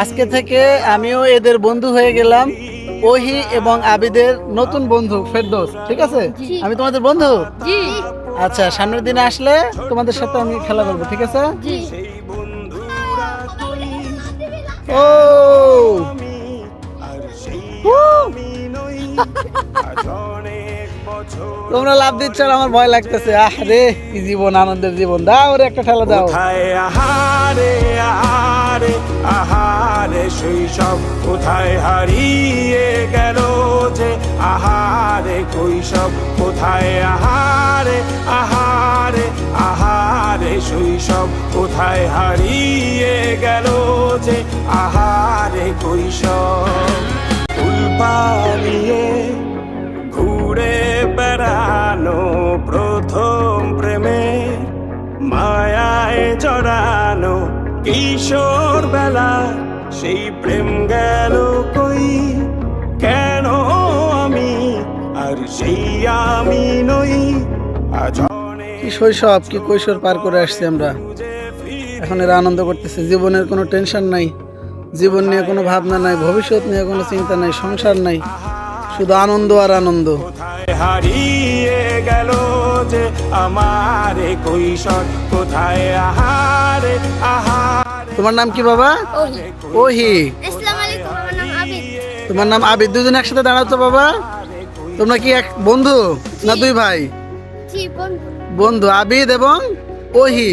আজকে থেকে আমিও এদের বন্ধু হয়ে গেলাম, ওহি এবং আবিদের নতুন বন্ধু ফেরদৌস। ঠিক আছে, জি। আমি তোমাদের বন্ধু। জি আচ্ছা, সামনের দিনে আসলে তোমাদের সাথে আমি খেলা করবো, ঠিক আছে? জি। ও হু! তোমরা লাভ দিচ্ছ আর আমার ভয় লাগতেছে। আহ রে, কি জীবন, আনন্দের জীবন। দাও ওরে একটা ঠেলা দাও। কোথায় আহারে আহারে আহারে শৈশব কোথায় হারিয়ে গেল যে আহারে কৈশব কোথায় আহারে আহারে আহারে শৈশব কোথায় হারিয়ে গেল যে আহারে কৈশব ফুল পালিয়ে ঘুরে বেড়ানো প্রথম প্রেমে মায়ায় জড়ানো কিশোর বেলা সেই প্রেম গেল কই কেন আমি আর সেই আমি নই আজ কি শৈশব, কি কৈশোর পার করে আসছি আমরা। এখন এরা আনন্দ করতেছে, জীবনের কোনো টেনশন নাই, জীবন নিয়ে কোনো ভাবনা নাই, ভবিষ্যৎ নিয়ে কোনো চিন্তা নাই, সংসার নাই, শুধু আনন্দ আর আনন্দ। কোথায় হারিয়ে গেল যে আমার কৈশোর কোথায় আহারে আহারে তোমার নাম কি বাবা? ওহি। ওহি। আসসালামু আলাইকুম, আমার নাম আবিদ। তোমার নাম আবিদ। দুজন একসাথে দাঁড়াও তো বাবা। তোমরা কি এক বন্ধু না দুই ভাই? জি বন্ধু। বন্ধু আবিদ এবং ওহি।